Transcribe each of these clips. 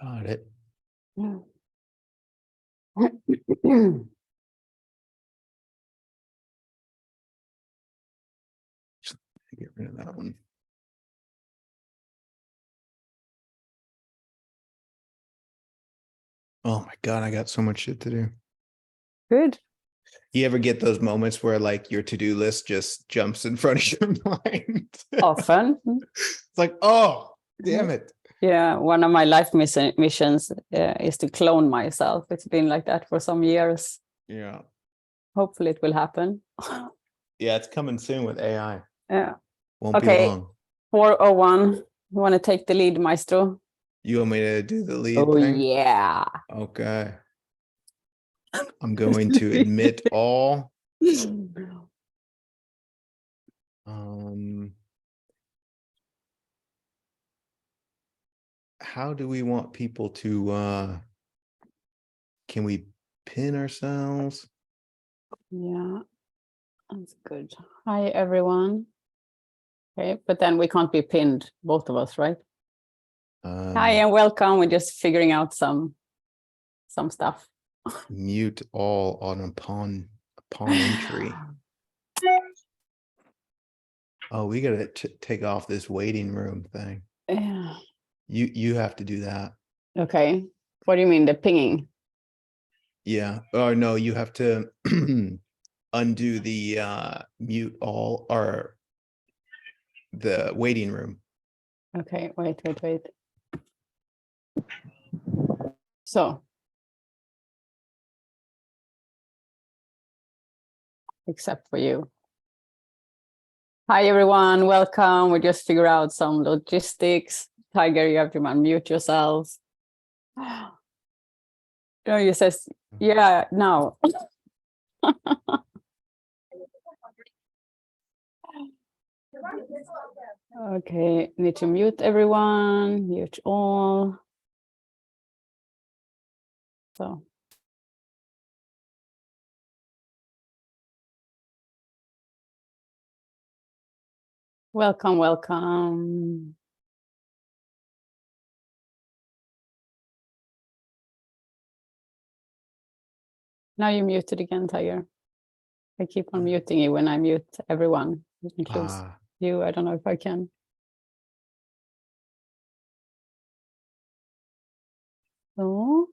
Got it. Get rid of that one. Oh my God, I got so much shit to do. Good. You ever get those moments where like your to-do list just jumps in front of your mind? Often. It's like, oh, damn it. Yeah, one of my life missions is to clone myself. It's been like that for some years. Yeah. Hopefully it will happen. Yeah, it's coming soon with AI. Yeah. Won't be long. 401. You want to take the lead, Maestro? You want me to do the lead Oh, thing? yeah. Okay. I'm going to admit all. How do we want people to can we pin ourselves? Yeah, that's good. Hi, everyone. Okay, but then we can't be pinned, both of us, right? Hi and welcome. We're just figuring out some stuff. Mute all on upon entry. Oh, we gotta take off this waiting room thing. Yeah. You have to do that. Okay. What do you mean, the pinging? Yeah. Oh no, you have to undo the mute all or the waiting room. Okay, wait. So, except for you. Hi, everyone. Welcome. We just figure out some logistics. Tiger, you have to unmute yourselves. No, you says, yeah, now. Okay, need to mute everyone, mute all. So. Welcome. Now you're muted again, Tiger. I keep on muting you when I mute everyone. It includes you. I don't know if I can. So.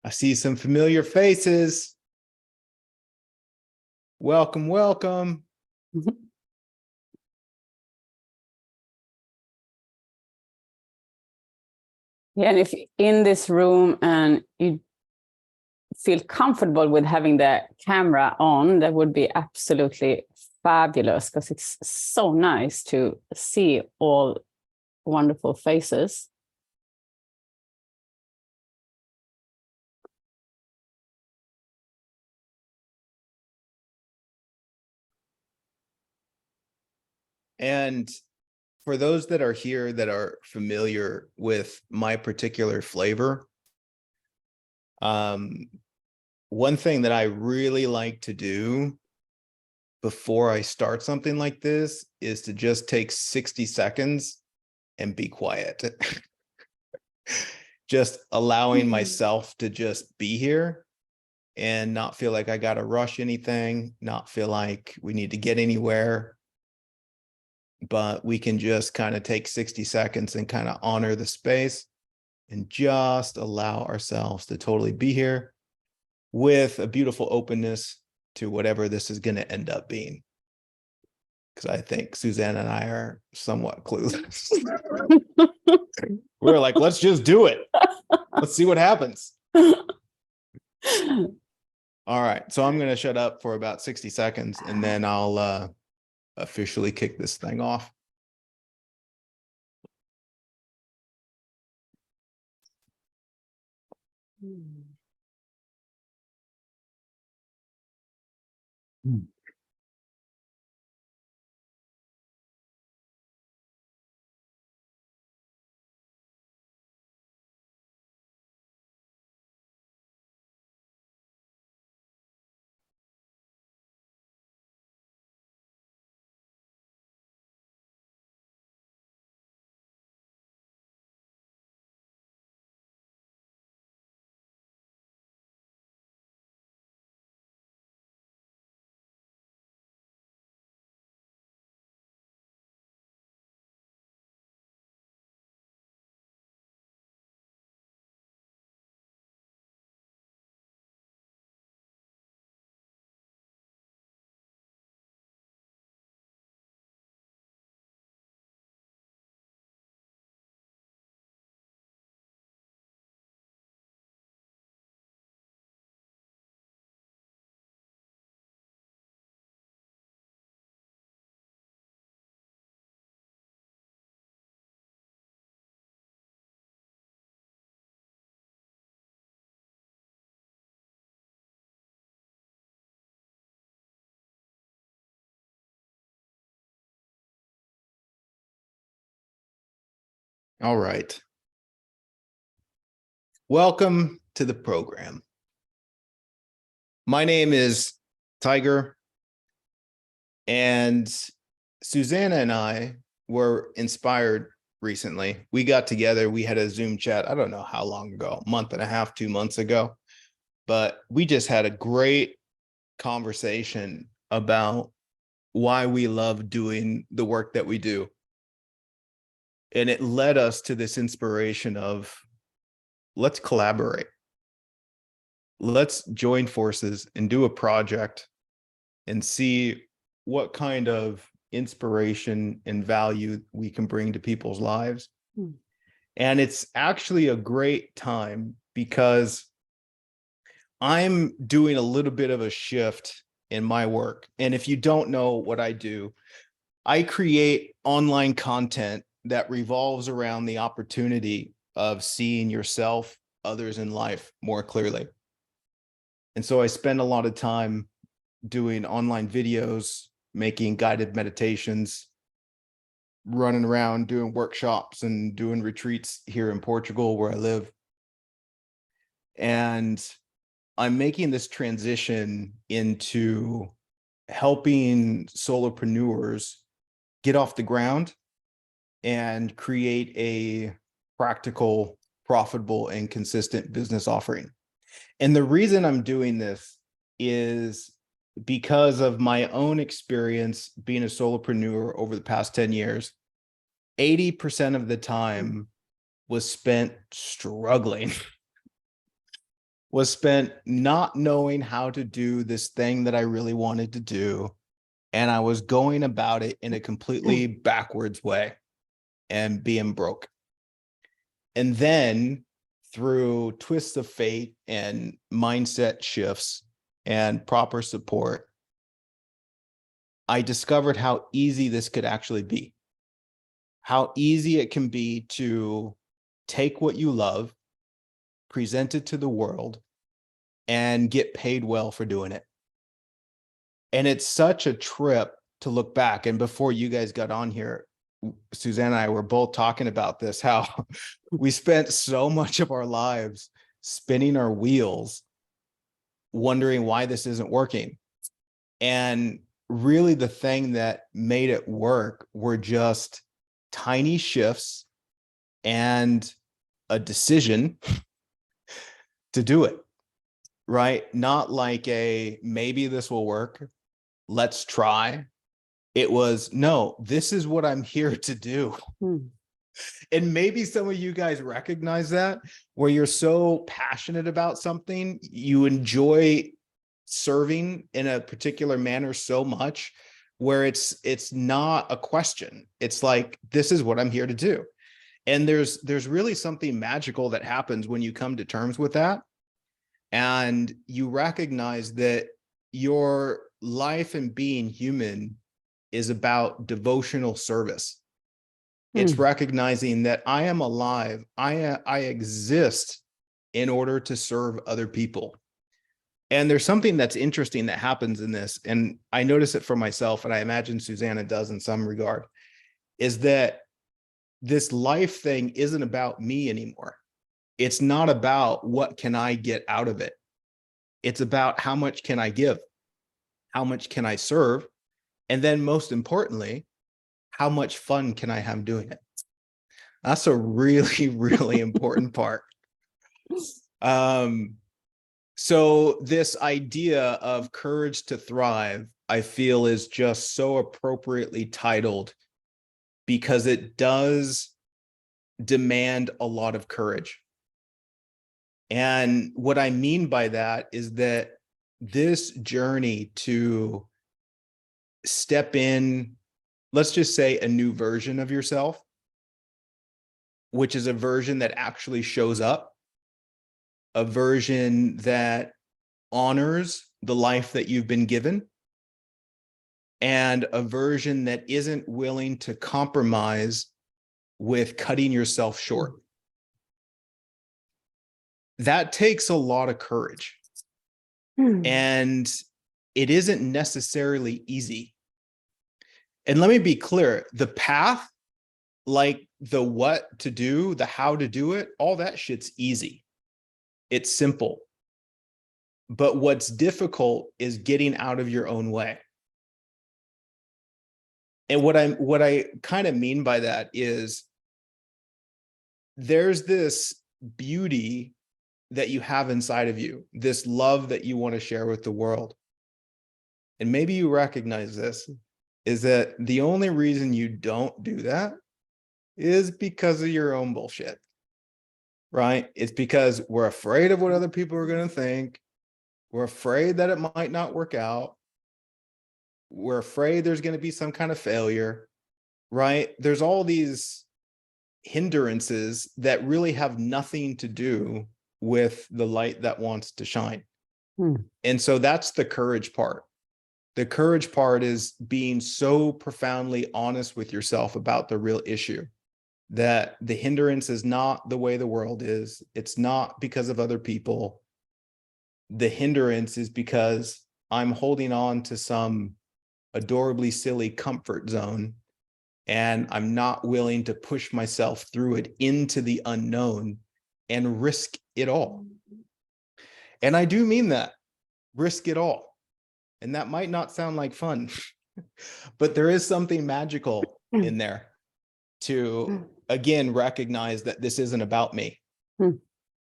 I see some familiar faces. Welcome. Yeah, and if in this room and you feel comfortable with having the camera on, that would be absolutely fabulous, because it's so nice to see all wonderful faces. And for those that are here that are familiar with my particular flavor, one thing that I really like to do before I start something like this is to just take 60 seconds and be quiet. Just allowing myself to just be here and not feel like I got to rush anything, not feel like we need to get anywhere. But we can just kind of take 60 seconds and kind of honor the space and just allow ourselves to totally be here with a beautiful openness to whatever this is going to end up being. Because I think Susanna and I are somewhat clueless. We're like, let's just do it. Let's see what happens. All right. So I'm going to shut up for about 60 seconds and then I'll officially kick this thing off. All right. Welcome to the program. My name is Tiger, and Susanna and I were inspired recently. We got together, we had a Zoom chat, I don't know how long ago, a month and a half, 2 months ago, but we just had a great conversation about why we love doing the work that we do. And it led us to this inspiration of, let's collaborate. Let's join forces and do a project and see what kind of inspiration and value we can bring to people's lives. And it's actually a great time because I'm doing a little bit of a shift in my work. And if you don't know what I do, I create online content that revolves around the opportunity of seeing yourself, others in life more clearly. And so I spend a lot of time doing online videos, making guided meditations, running around doing workshops and doing retreats here in Portugal where I live. And I'm making this transition into helping solopreneurs get off the ground and create a practical, profitable, and consistent business offering. And the reason I'm doing this is because of my own experience being a solopreneur over the past 10 years. 80% of the time was spent struggling, was spent not knowing how to do this thing that I really wanted to do. And I was going about it in a completely backwards way and being broke. And then through twists of fate and mindset shifts and proper support, I discovered how easy this could actually be. How easy it can be to take what you love, present it to the world, and get paid well for doing it. And it's such a trip to look back. And before you guys got on here, Susanna and I were both talking about this, how we spent so much of our lives spinning our wheels, wondering why this isn't working. And really the thing that made it work were just tiny shifts and a decision to do it, right? Not like a, maybe this will work, let's try. It was, no, this is what I'm here to do. And maybe some of you guys recognize that, where you're so passionate about something, you enjoy serving in a particular manner so much, where it's not a question. It's like, this is what I'm here to do. And there's really something magical that happens when you come to terms with that. And you recognize that your life and being human is about devotional service. It's recognizing that I am alive. I exist in order to serve other people. And there's something that's interesting that happens in this, and I notice it for myself, and I imagine Susanna does in some regard, is that this life thing isn't about me anymore. It's not about what can I get out of it. It's about how much can I give? How much can I serve? And then most importantly, how much fun can I have doing it? That's a really, really important part. So this idea of courage to thrive, I feel, is just so appropriately titled because it does demand a lot of courage. And what I mean by that is that this journey to step in, let's just say, a new version of yourself, which is a version that actually shows up, a version that honors the life that you've been given, and a version that isn't willing to compromise with cutting yourself short. That takes a lot of courage. And it isn't necessarily easy. And let me be clear, the path, like the what to do, the how to do it, all that shit's easy. It's simple. But what's difficult is getting out of your own way. And what I kind of mean by that is there's this beauty that you have inside of you, this love that you want to share with the world. And maybe you recognize this, is that the only reason you don't do that is because of your own bullshit, right? It's because we're afraid of what other people are going to think. We're afraid that it might not work out. We're afraid there's going to be some kind of failure, right? There's all these hindrances that really have nothing to do with the light that wants to shine. And so that's the courage part. The courage part is being so profoundly honest with yourself about the real issue, that the hindrance is not the way the world is. It's not because of other people. The hindrance is because I'm holding on to some adorably silly comfort zone, and I'm not willing to push myself through it into the unknown and risk it all. And I do mean that, risk it all. And that might not sound like fun, but there is something magical in there to, again, recognize that this isn't about me,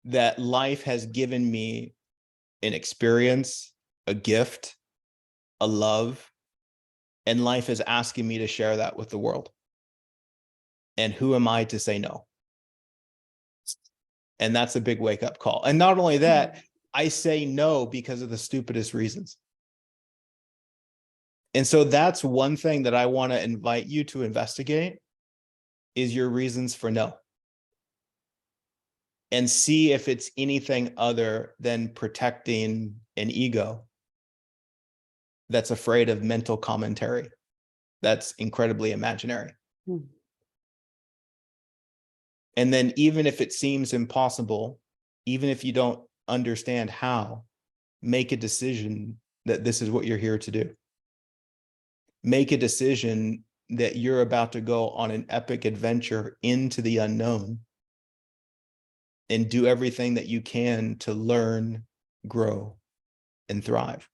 that life has given me an experience, a gift, a love, and life is asking me to share that with the world. And who am I to say no? And that's a big wake-up call. And not only that, I say no because of the stupidest reasons. And so that's one thing that I want to invite you to investigate, is your reasons for no. And see if it's anything other than protecting an ego that's afraid of mental commentary, that's incredibly imaginary. And then even if it seems impossible, even if you don't understand how, make a decision that this is what you're here to do. Make a decision that you're about to go on an epic adventure into the unknown and do everything that you can to learn, grow, and thrive.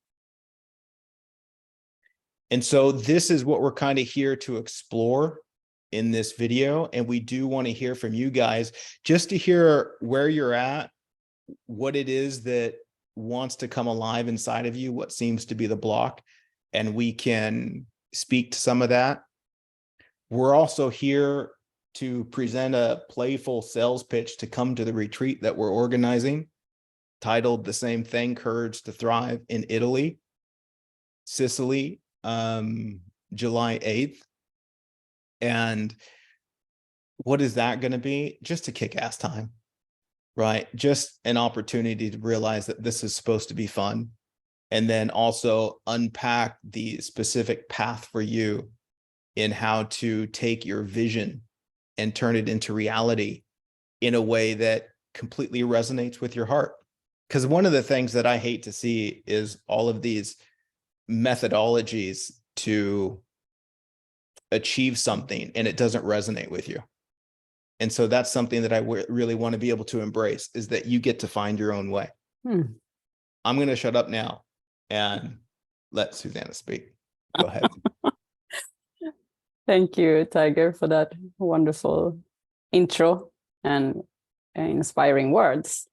And so this is what we're kind of here to explore in this video. And we do want to hear from you guys, just to hear where you're at, what it is that wants to come alive inside of you, what seems to be the block, and we can speak to some of that. We're also here to present a playful sales pitch to come to the retreat that we're organizing, titled the same thing, Courage to Thrive, in Italy, Sicily, July 8th. And what is that going to be? Just a kick-ass time, right? Just an opportunity to realize that this is supposed to be fun. And then also unpack the specific path for you in how to take your vision and turn it into reality in a way that completely resonates with your heart. Because one of the things that I hate to see is all of these methodologies to achieve something and it doesn't resonate with you. And so that's something that I really want to be able to embrace, is that you get to find your own way. I'm going to shut up now and let Susanna speak. Go ahead. Thank you, Tiger, for that wonderful intro and inspiring words.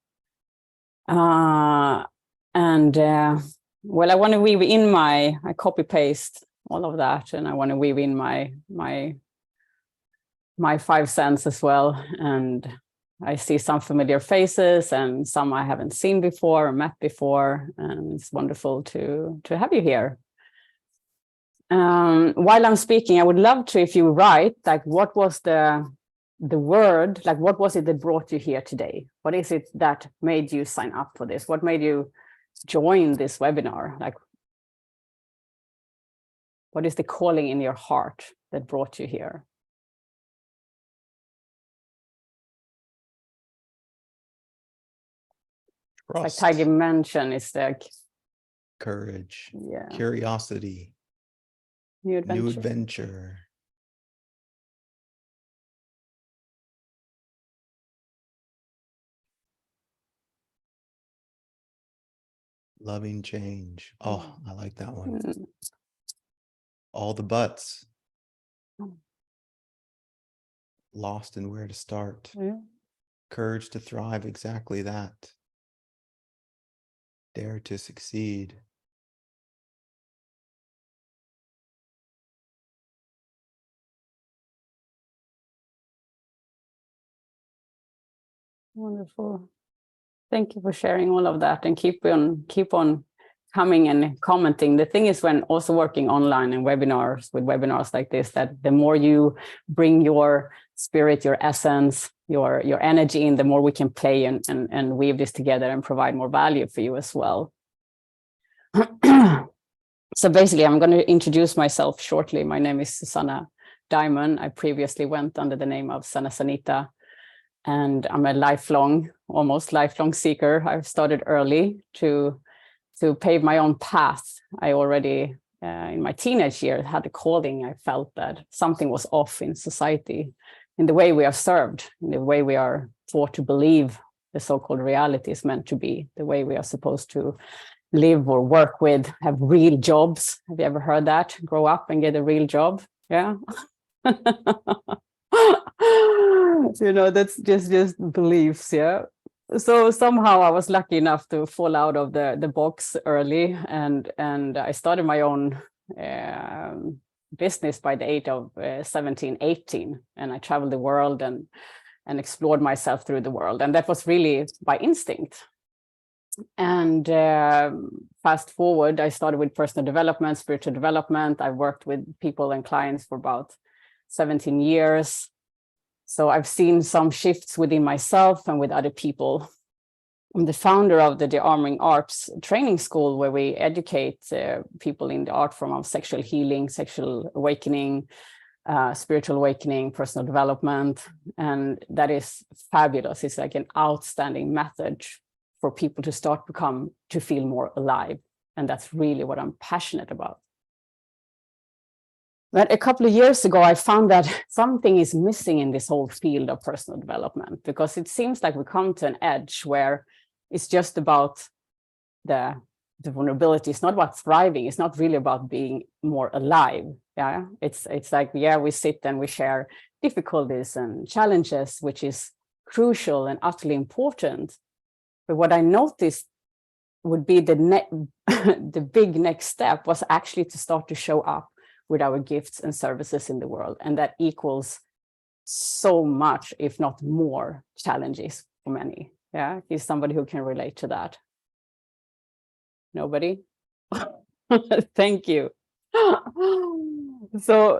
Well, I want to weave in I copy paste all of that, and I want to weave in my 5 cents as well. And I see some familiar faces and some I haven't seen before or met before, and it's wonderful to have you here. While I'm speaking, I would love to, if you write, like, what was the word, like, what was it that brought you here today? What is it that made you sign up for this? What made you join this webinar? Like, what is the calling in your heart that brought you here? Trust, like Tiger mentioned, it's like courage, yeah, curiosity, new adventure. Loving change. Oh, I like that one. Mm. All the buts. Lost in where to start. Yeah. Courage to thrive. Exactly that. Dare to succeed. Wonderful. Thank you for sharing all of that, and keep on coming and commenting. The thing is, when also working online and webinars like this, that the more you bring your spirit, your essence, your energy in, the more we can play and weave this together and provide more value for you as well. So basically, I'm going to introduce myself shortly. My name is Susanna Daimon. I previously went under the name of Sana Sanita, and I'm a almost lifelong seeker. I've started early to pave my own path. I already, in my teenage years, had a calling. I felt that something was off in society, in the way we are served, in the way we are taught to believe the so-called reality is meant to be, the way we are supposed to live or work with, have real jobs. Have you ever heard that? Grow up and get a real job. Yeah. That's just beliefs. Yeah. So somehow I was lucky enough to fall out of the box early, and I started my own business by the age of 17, 18, and I traveled the world and explored myself through the world, and that was really by instinct. And fast forward, I started with personal development, spiritual development. I worked with people and clients for about 17 years. So I've seen some shifts within myself and with other people. I'm the founder of the Arming Arts Training School, where we educate people in the art form of sexual healing, sexual awakening, spiritual awakening, personal development. And that is fabulous. It's like an outstanding method for people to feel more alive. And that's really what I'm passionate about. But a couple of years ago, I found that something is missing in this whole field of personal development, because it seems like we come to an edge where it's just about the vulnerability. It's not about thriving. It's not really about being more alive. Yeah, it's like, yeah, we sit and we share difficulties and challenges, which is crucial and utterly important. But what I noticed would be the big next step was actually to start to show up with our gifts and services in the world. And that equals so much, if not more, challenges for many. Yeah, is somebody who can relate to that? Nobody? Thank you. So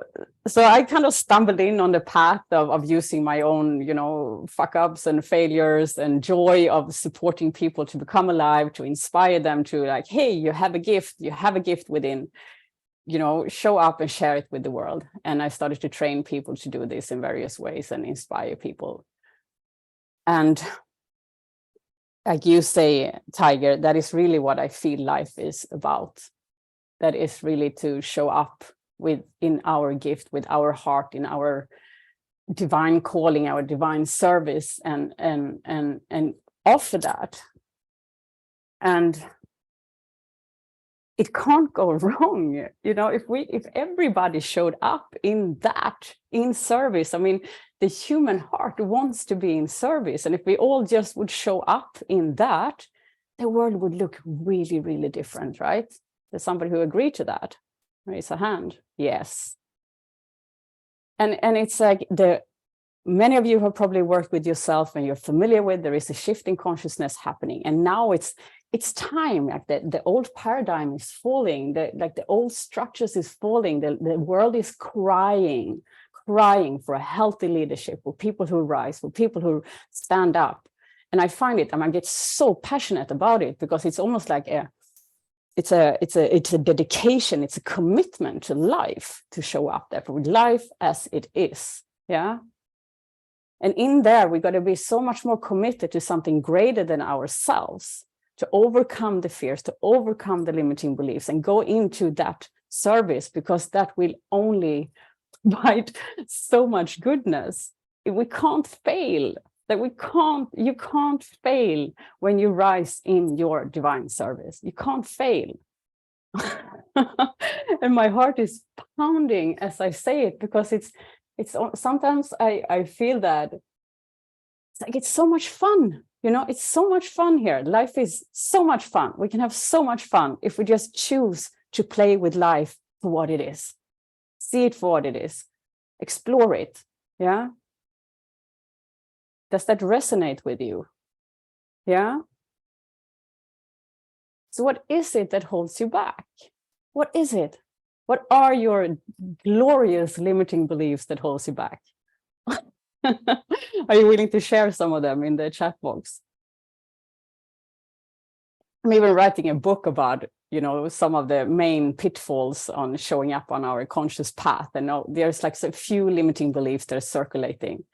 I kind of stumbled in on the path of using my own, fuck ups and failures and joy of supporting people to become alive, to inspire them to, like, hey, you have a gift within, show up and share it with the world. And I started to train people to do this in various ways and inspire people. And like you say, Tiger, that is really what I feel life is about. That is really to show up in our gift, with our heart, in our divine calling, our divine service, and offer that. And it can't go wrong, if everybody showed up in service. I mean, the human heart wants to be in service, and if we all just would show up in that, the world would look really, really different, right? There's somebody who agreed to that. Raise a hand. Yes. And it's like many of you have probably worked with yourself and you're familiar with, there is a shift in consciousness happening. And now it's time, like the old paradigm is falling, the old structures is falling, the world is crying for a healthy leadership, for people who rise, for people who stand up. And I find it, I get so passionate about it, because it's almost like it's a dedication, it's a commitment to life, to show up there for life as it is. Yeah. And in there, we got to be so much more committed to something greater than ourselves, to overcome the fears, to overcome the limiting beliefs, and go into that service, because that will only provide so much goodness. We can't fail. That you can't fail when you rise in your divine service. You can't fail. And my heart is pounding as I say it, because it's sometimes I feel that it's like, it's so much fun, you know, it's so much fun here. Life is so much fun. We can have so much fun if we just choose to play with life for what it is. See it for what it is. Explore it. Yeah. Does that resonate with you? Yeah. So what is it that holds you back? What is it? What are your glorious limiting beliefs that holds you back? Are you willing to share some of them in the chat box? I'm even writing a book about, you know, some of the main pitfalls on showing up on our conscious path. And now there's like a few limiting beliefs that are circulating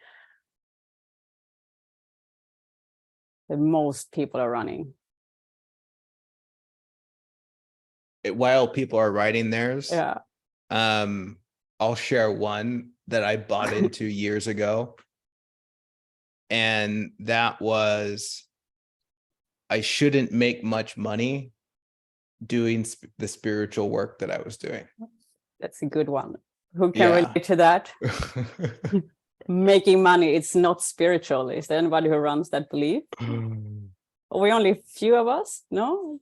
that most people are running. While people are writing theirs, Yeah. I'll share one that I bought into years ago. And that was, I shouldn't make much money doing the spiritual work that I was doing. That's a good one. Who can relate to that? Making money, it's not spiritual. Is there anybody who runs that belief? Are we only a few of us? No?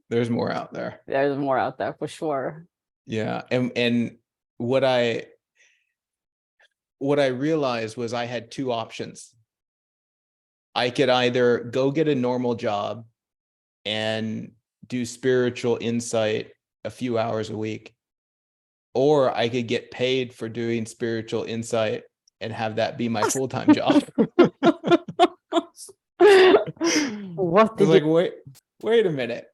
There's more out there. There's more out there for sure. Yeah. And what I realized was I had two options. I could either go get a normal job and do spiritual insight a few hours a week, or I could get paid for doing spiritual insight and have that be my full-time job. What did like, wait a minute.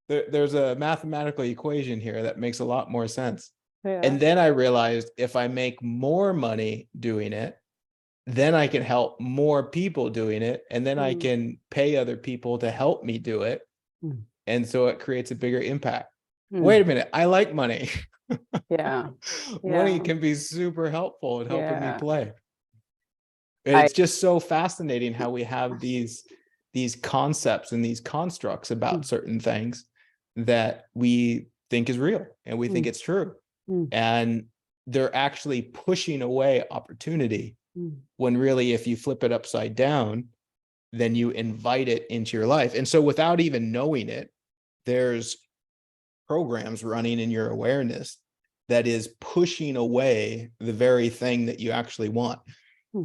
There's a mathematical equation here that makes a lot more sense. Yeah. And then I realized if I make more money doing it, then I can help more people doing it. And then I can pay other people to help me do it. And so it creates a bigger impact. Wait a minute. I like money. Yeah. Money can be super helpful in helping me play. And I it's just so fascinating how we have these concepts and these constructs about certain things that we think is real and we think it's true. And they're actually pushing away opportunity when really, if you flip it upside down, then you invite it into your life. And so without even knowing it, there's programs running in your awareness that is pushing away the very thing that you actually want.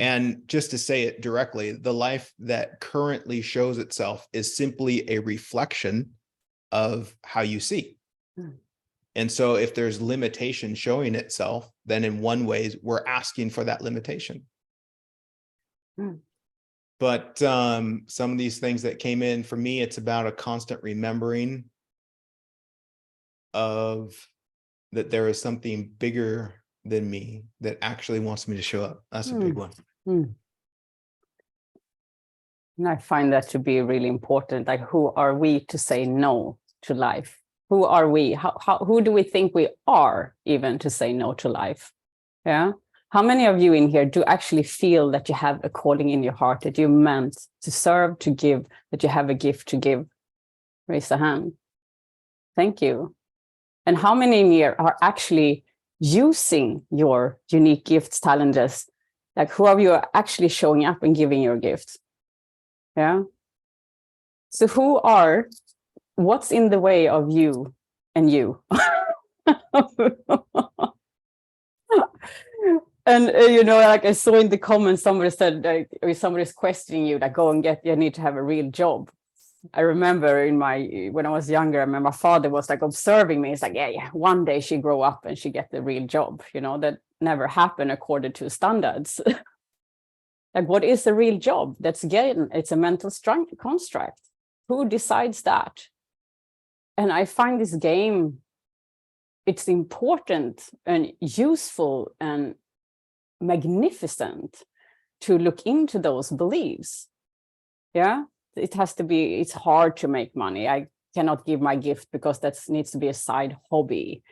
And just to say it directly, the life that currently shows itself is simply a reflection of how you see. And so if there's limitation showing itself, then in one way, we're asking for that limitation. But some of these things that came in, for me, it's about a constant remembering of that there is something bigger than me that actually wants me to show up. That's a big one. And I find that to be really important. Like, who are we to say no to life? Who are we? Who do we think we are even to say no to life? Yeah. How many of you in here do actually feel that you have a calling in your heart, that you're meant to serve, to give, that you have a gift to give? Raise a hand. Thank you. And how many in here are actually using your unique gifts, talents? Like, who of you are actually showing up and giving your gifts? Yeah. So what's in the way of you and you? And you know, like I saw in the comments, somebody said, like, if somebody's questioning you, like, you need to have a real job. I remember when I was younger, I remember my father was like observing me. It's like, yeah, one day she grow up and she get the real job. You know, that never happened according to standards. Like, what is a real job? It's a mental construct. Who decides that? And I find this game, it's important and useful and magnificent to look into those beliefs. Yeah, it's hard to make money. I cannot give my gift because that needs to be a side hobby.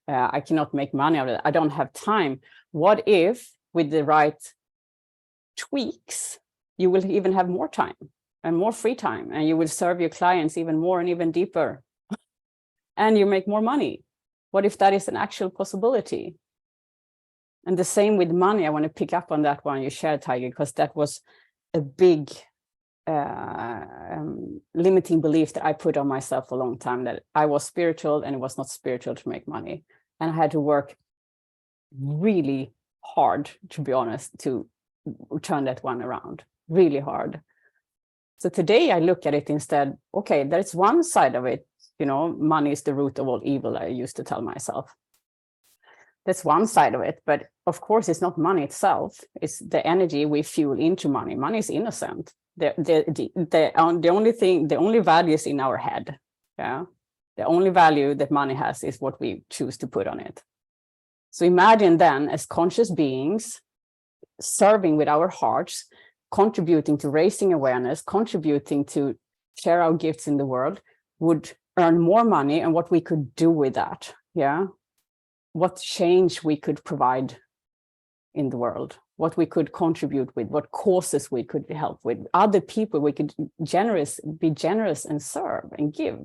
I cannot make money out of it. I don't have time. What if with the right tweaks, you will even have more time and more free time, and you will serve your clients even more and even deeper, and you make more money. What if that is an actual possibility? And the same with money. I want to pick up on that one you shared, Tiger, because that was a big limiting belief that I put on myself for a long time, that I was spiritual and it was not spiritual to make money. And I had to work really hard, to be honest, to turn that one around, really hard. So today I look at it instead, okay, there's one side of it, you know, money is the root of all evil, I used to tell myself. That's one side of it, but of course it's not money itself, it's the energy we fuel into money. Money is innocent. The only value is in our head. Yeah, the only value that money has is what we choose to put on it. So imagine then, as conscious beings, serving with our hearts, contributing to raising awareness, contributing to share our gifts in the world, would earn more money, and what we could do with that. Yeah, what change we could provide in the world, what we could contribute with, what causes we could help with, other people we could be generous and serve and give.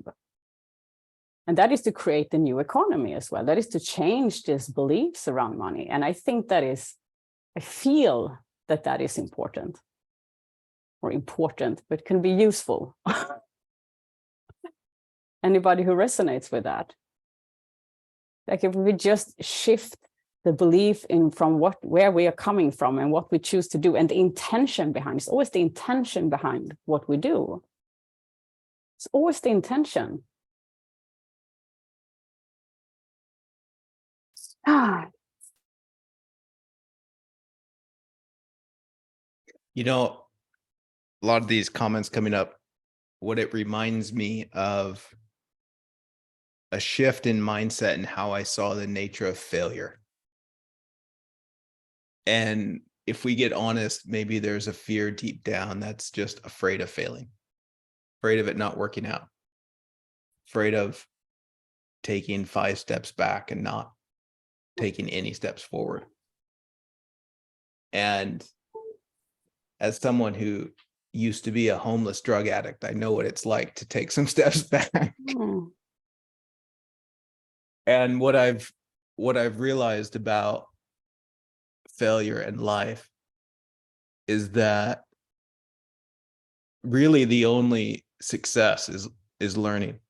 And that is to create the new economy as well. That is to change these beliefs around money. And I think I feel that is important, but can be useful. Anybody who resonates with that? Like if we just shift the belief from where we are coming from and what we choose to do, and the intention behind, it's always the intention behind what we do. It's always the intention. You know, a lot of these comments coming up, what it reminds me of a shift in mindset and how I saw the nature of failure. And if we get honest, maybe there's a fear deep down that's just afraid of failing, afraid of it not working out, afraid of taking 5 steps back and not taking any steps forward. And as someone who used to be a homeless drug addict, I know what it's like to take some steps back. And what I've realized about failure in life is that really the only success is learning.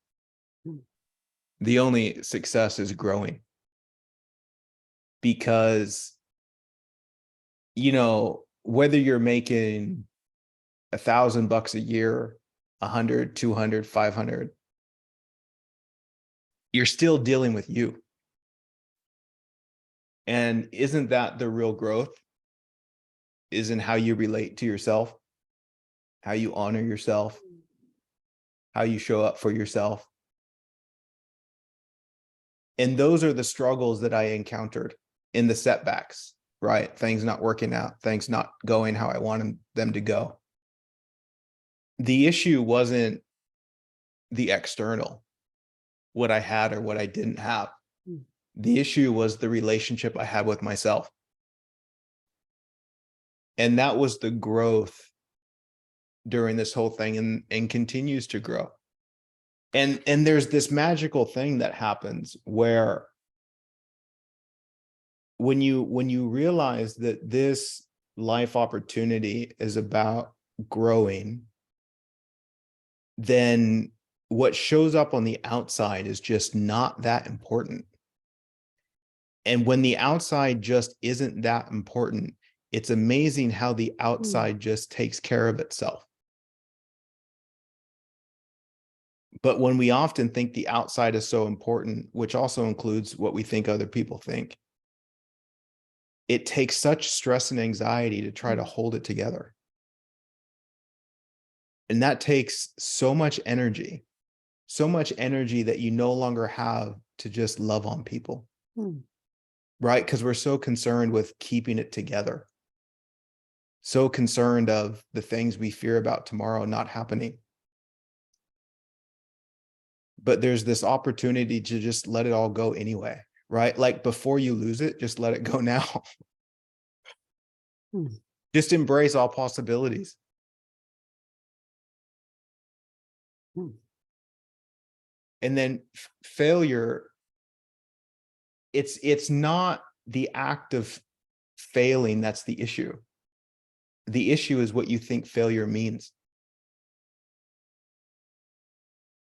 The only success is growing. Because, you know, whether you're making $1,000 a year, 100, 200, 500, you're still dealing with you. And isn't that the real growth? Isn't how you relate to yourself, how you honor yourself, how you show up for yourself. And those are the struggles that I encountered in the setbacks, right? Things not working out, things not going how I wanted them to go. The issue wasn't the external, what I had or what I didn't have. The issue was the relationship I had with myself. And that was the growth during this whole thing, and continues to grow. And there's this magical thing that happens where when you realize that this life opportunity is about growing, then what shows up on the outside is just not that important. And when the outside just isn't that important, it's amazing how the outside just takes care of itself. But when we often think the outside is so important, which also includes what we think other people think, it takes such stress and anxiety to try to hold it together. And that takes so much energy that you no longer have to just love on people, right? Because we're so concerned with keeping it together, so concerned of the things we fear about tomorrow not happening. But there's this opportunity to just let it all go anyway, right? Like before you lose it, just let it go now. Just embrace all possibilities. And then failure, it's not the act of failing that's the issue. The issue is what you think failure means.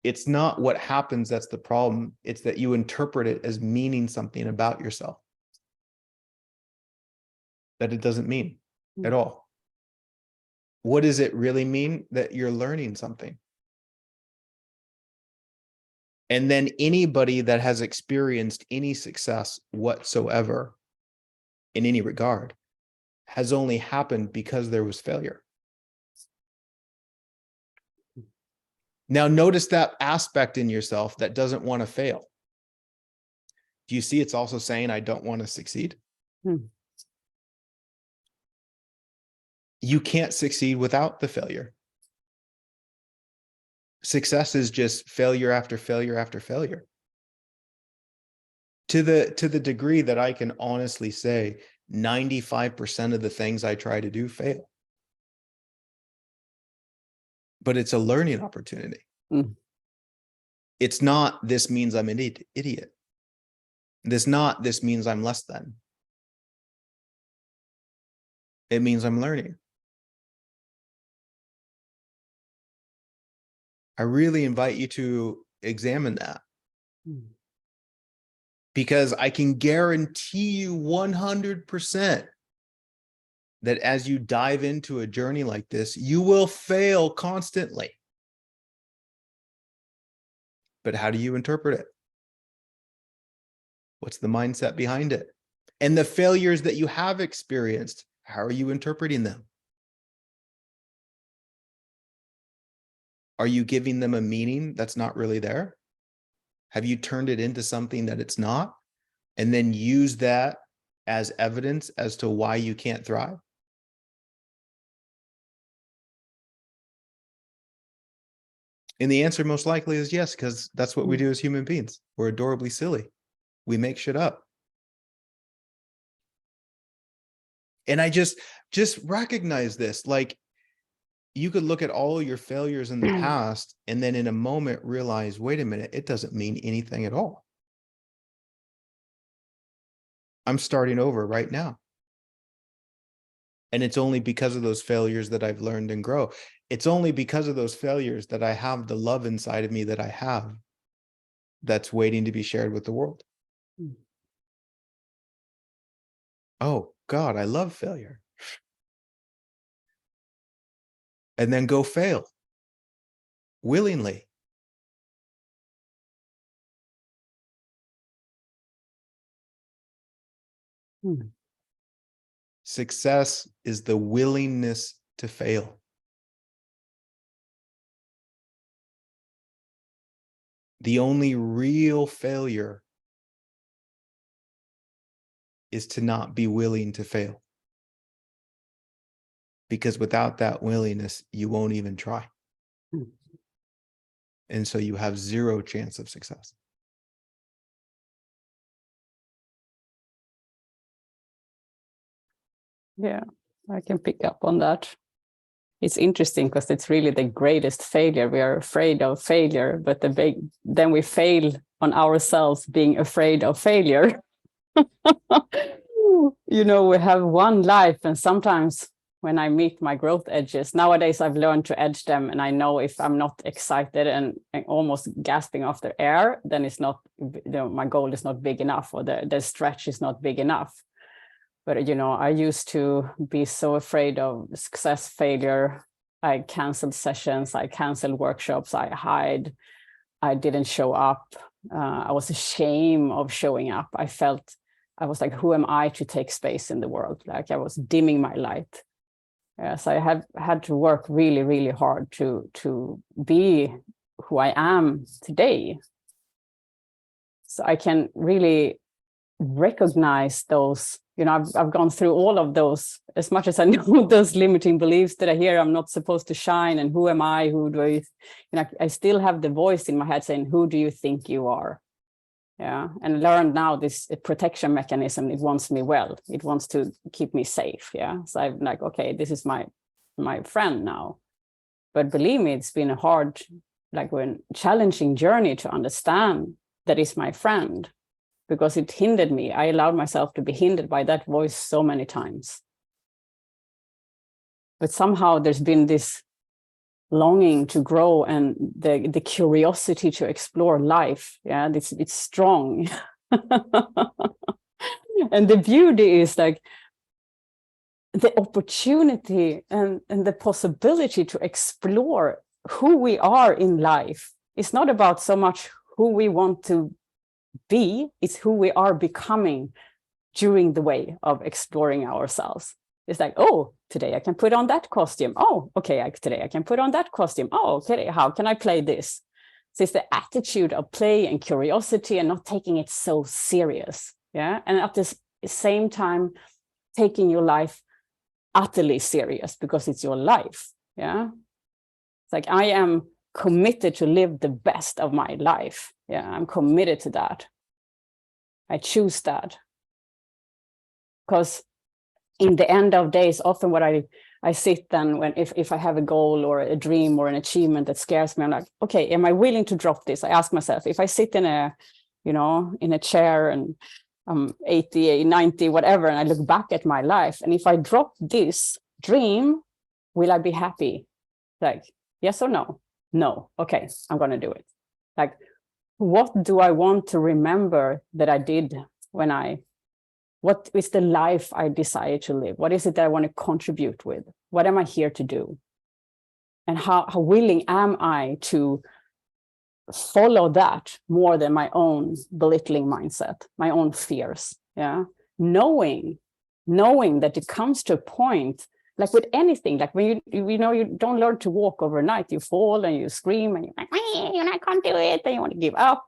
It's not what happens that's the problem. It's that you interpret it as meaning something about yourself that it doesn't mean at all. What does it really mean? That you're learning something. And then anybody that has experienced any success whatsoever in any regard has only happened because there was failure. Now notice that aspect in yourself that doesn't want to fail. Do you see it's also saying, I don't want to succeed? You can't succeed without the failure. Success is just failure after failure after failure. To the degree that I can honestly say 95% of the things I try to do fail. But it's a learning opportunity. It's not, this means I'm an idiot. This means I'm less than. It means I'm learning. I really invite you to examine that. Because I can guarantee you 100% that as you dive into a journey like this, you will fail constantly. But how do you interpret it? What's the mindset behind it? And the failures that you have experienced, how are you interpreting them? Are you giving them a meaning that's not really there? Have you turned it into something that it's not? And then use that as evidence as to why you can't thrive? And the answer most likely is yes, because that's what we do as human beings. We're adorably silly. We make shit up. And I just recognize this. Like, you could look at all your failures in the past and then in a moment realize, wait a minute, it doesn't mean anything at all. I'm starting over right now. And it's only because of those failures that I've learned and grow. It's only because of those failures that I have the love inside of me that I have that's waiting to be shared with the world. Oh God, I love failure. And then go fail willingly. Success is the willingness to fail. The only real failure is to not be willing to fail. Because without that willingness, you won't even try. And so you have zero chance of success. Yeah, I can pick up on that. It's interesting because it's really the greatest failure. We are afraid of failure, but then we fail on ourselves being afraid of failure. You know, we have one life, and sometimes when I meet my growth edges, nowadays I've learned to edge them, and I know if I'm not excited and almost gasping after air, then it's not, you know, my goal is not big enough, or the stretch is not big enough. But, you know, I used to be so afraid of success, failure. I canceled sessions, I canceled workshops, I hide, I didn't show up. I was ashamed of showing up. I was like, who am I to take space in the world? Like, I was dimming my light. So I have had to work really, really hard to be who I am today. So I can really recognize those, you know, I've gone through all of those, as much as I know those limiting beliefs that I hear I'm not supposed to shine, and who am I, who do I, you know, I still have the voice in my head saying, who do you think you are? Yeah. And learned now this protection mechanism, it wants me well. It wants to keep me safe. Yeah. So I'm like, okay, this is my friend now. But believe me, it's been a hard, like challenging journey to understand that is my friend, because it hindered me. I allowed myself to be hindered by that voice so many times. But somehow there's been this longing to grow and the curiosity to explore life. Yeah, it's strong. And the beauty is like the opportunity and the possibility to explore who we are in life. It's not about so much who we want to be, it's who we are becoming during the way of exploring ourselves. It's like, oh, today I can put on that costume. Oh, okay, today I can put on that costume. Oh, okay, how can I play this? So it's the attitude of play and curiosity and not taking it so serious. Yeah. And at the same time, taking your life utterly serious because it's your life. Yeah. It's like, I am committed to live the best of my life. Yeah. I'm committed to that. I choose that. Because in the end of days, often what I sit then when if I have a goal or a dream or an achievement that scares me, I'm like, okay, am I willing to drop this? I ask myself, if I sit in a chair and I'm 80, 90, whatever, and I look back at my life, and if I drop this dream, will I be happy? Like, yes or no? No. Okay, I'm going to do it. Like, what do I want to remember that I did what is the life I desire to live? What is it that I want to contribute with? What am I here to do? And how willing am I to follow that more than my own belittling mindset, my own fears? Yeah. Knowing that it comes to a point, like with anything, like when you don't learn to walk overnight, you fall and you scream and you're like, I can't do it, and you want to give up.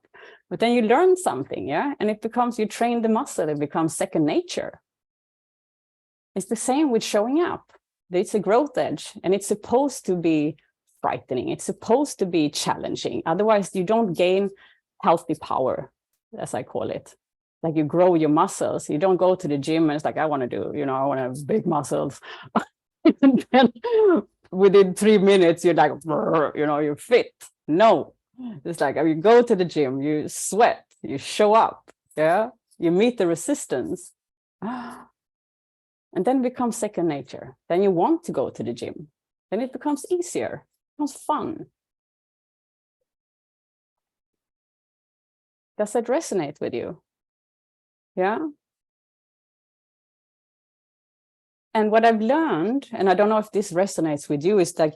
But then you learn something, yeah? And you train the muscle, it becomes second nature. It's the same with showing up. It's a growth edge, and it's supposed to be frightening. It's supposed to be challenging. Otherwise, you don't gain healthy power, as I call it. Like you grow your muscles. You don't go to the gym and it's like, I want to have big muscles. And then within 3 minutes, you're like, you're fit. No. It's like you go to the gym, you sweat, you show up, yeah, you meet the resistance, and then it becomes second nature. Then you want to go to the gym. Then it becomes easier, it becomes fun. Does that resonate with you? Yeah. And what I've learned, and I don't know if this resonates with you, is like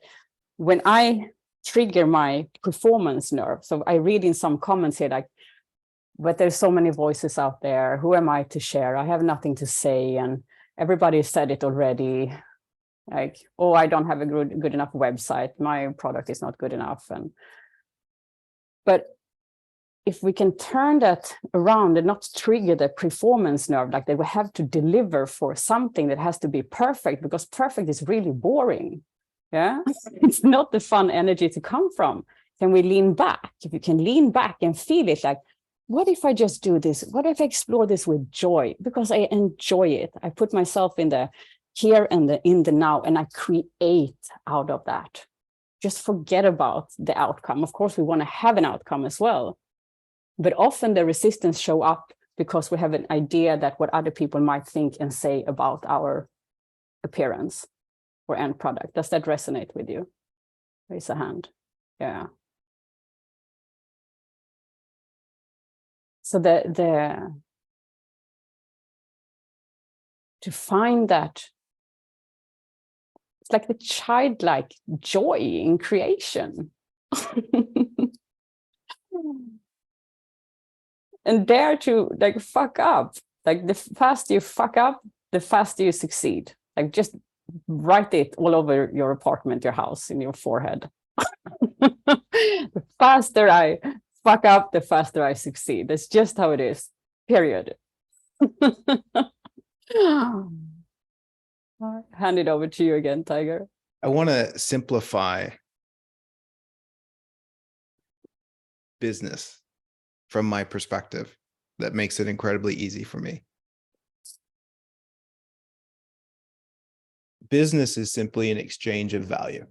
when I trigger my performance nerve. So I read in some comments here, like, but there's so many voices out there. Who am I to share? I have nothing to say. And everybody said it already. Like, oh, I don't have a good enough website. My product is not good enough. But if we can turn that around and not trigger the performance nerve, like that we have to deliver for something that has to be perfect, because perfect is really boring. Yeah, it's not the fun energy to come from. Can we lean back? If you can lean back and feel it, like, what if I just do this? What if I explore this with joy? Because I enjoy it. I put myself in the here and in the now, and I create out of that. Just forget about the outcome. Of course, we want to have an outcome as well. But often the resistance show up because we have an idea that what other people might think and say about our appearance or end product. Does that resonate with you? Raise a hand. Yeah. So to find that, it's like the childlike joy in creation. And dare to like fuck up. Like the faster you fuck up, the faster you succeed. Like just write it all over your apartment, your house, in your forehead. The faster I fuck up, the faster I succeed. That's just how it is. Period. Hand it over to you again, Tiger. I want to simplify business from my perspective. that makes it incredibly easy for me. Business is simply an exchange of value.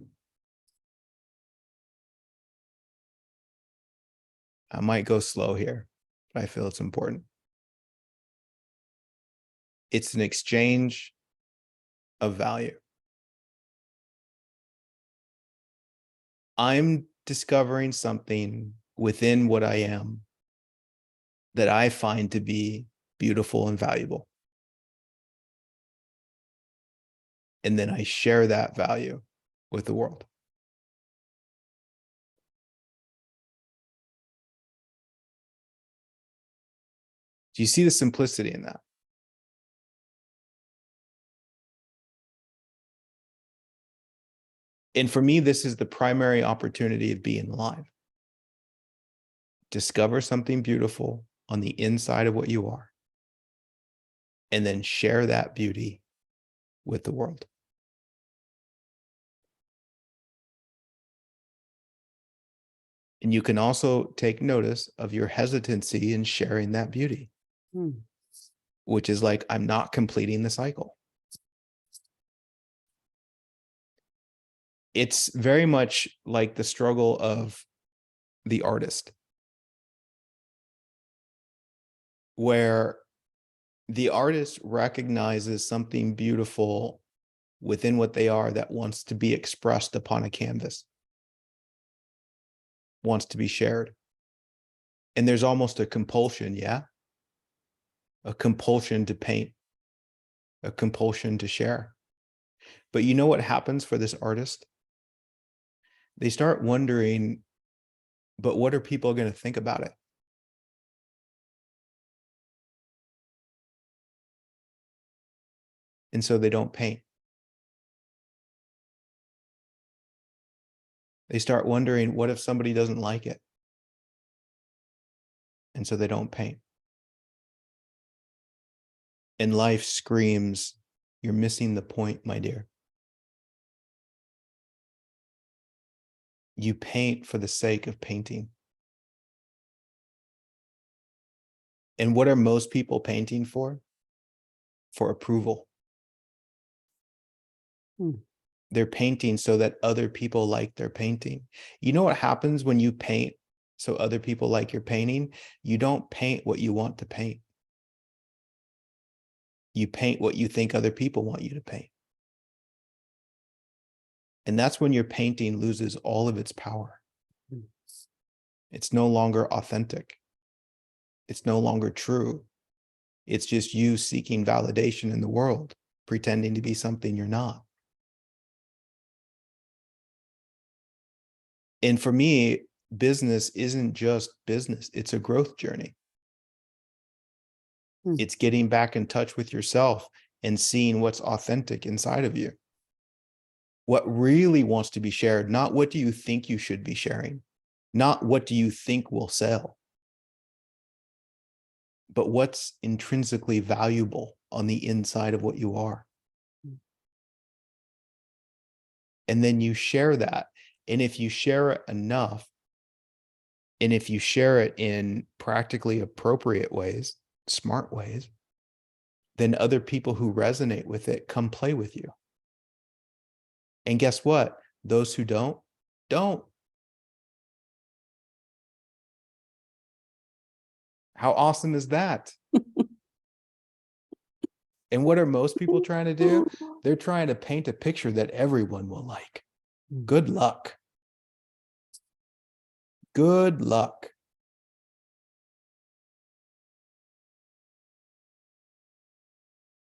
I might go slow here, but I feel it's important. It's an exchange of value. I'm discovering something within what I am that I find to be beautiful and valuable. And then I share that value with the world. Do you see the simplicity in that? And for me, this is the primary opportunity of being alive. Discover something beautiful on the inside of what you are, and then share that beauty with the world. And you can also take notice of your hesitancy in sharing that beauty, which is like, I'm not completing the cycle. It's very much like the struggle of the artist, where the artist recognizes something beautiful within what they are that wants to be expressed upon a canvas, wants to be shared. And there's almost a compulsion, a compulsion to paint, a compulsion to share. But you know what happens for this artist? They start wondering, but what are people going to think about it? And so they don't paint. They start wondering, what if somebody doesn't like it? And so they don't paint. And life screams, you're missing the point, my dear. You paint for the sake of painting. And what are most people painting for? For approval. They're painting so that other people like their painting. You know what happens when you paint so other people like your painting? You don't paint what you want to paint. You paint what you think other people want you to paint. And that's when your painting loses all of its power. It's no longer authentic. It's no longer true. It's just you seeking validation in the world, pretending to be something you're not. And for me, business isn't just business. It's a growth journey. It's getting back in touch with yourself and seeing what's authentic inside of you. What really wants to be shared, not what do you think you should be sharing, not what do you think will sell, but what's intrinsically valuable on the inside of what you are. And then you share that. And if you share it enough, and if you share it in practically appropriate ways, smart ways, then other people who resonate with it come play with you. And guess what? Those who don't. How awesome is that? And what are most people trying to do? They're trying to paint a picture that everyone will like. Good luck. Good luck.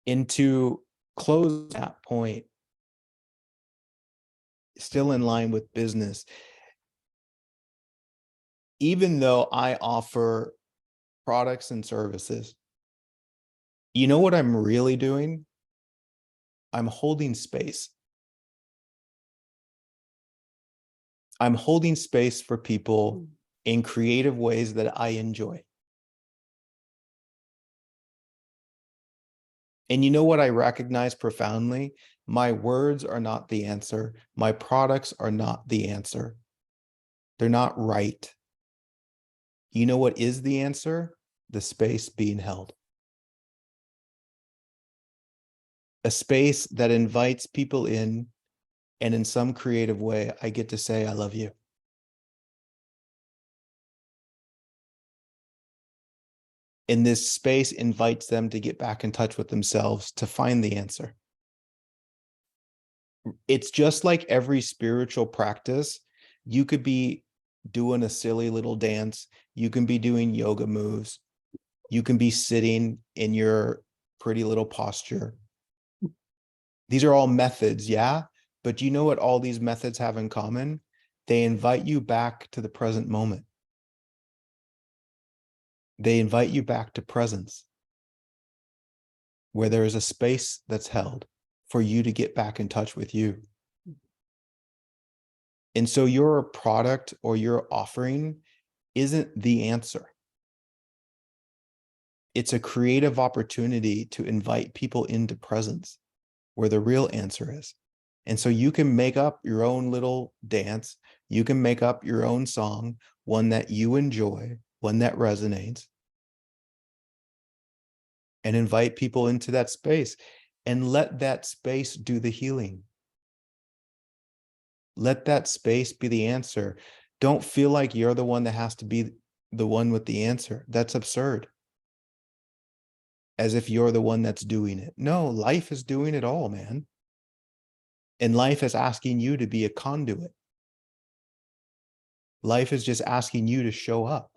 And to close that point, still in line with business, even though I offer products and services, you know what I'm really doing? I'm holding space. I'm holding space for people in creative ways that I enjoy. And you know what I recognize profoundly? My words are not the answer. My products are not the answer. They're not right. You know what is the answer? the space being held. A space that invites people in, and in some creative way, I get to say, I love you. And this space invites them to get back in touch with themselves, to find the answer. It's just like every spiritual practice. You could be doing a silly little dance. You can be doing yoga moves. You can be sitting in your pretty little posture. These are all methods, yeah? But you know what all these methods have in common? They invite you back to the present moment. They invite you back to presence, where there is a space that's held for you to get back in touch with you. And so your product or your offering isn't the answer. It's a creative opportunity to invite people into presence where the real answer is. And so you can make up your own little dance. You can make up your own song, one that you enjoy, one that resonates, and invite people into that space and let that space do the healing. Let that space be the answer. Don't feel like you're the one that has to be the one with the answer. That's absurd. As if you're the one that's doing it. No, life is doing it all, man. And life is asking you to be a conduit. Life is just asking you to show up.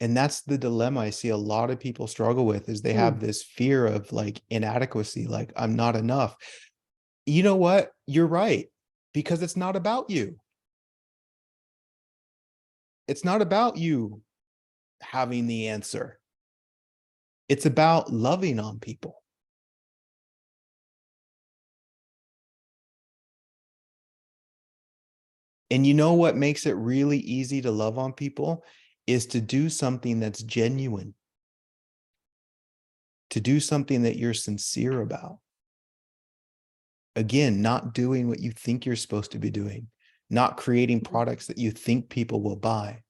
And that's the dilemma I see a lot of people struggle with, is they have this fear of like inadequacy, like I'm not enough. You know what? You're right, because it's not about you. It's not about you having the answer. It's about loving on people. And you know what makes it really easy to love on people is to do something that's genuine, to do something that you're sincere about. Again, not doing what you think you're supposed to be doing, not creating products that you think people will buy,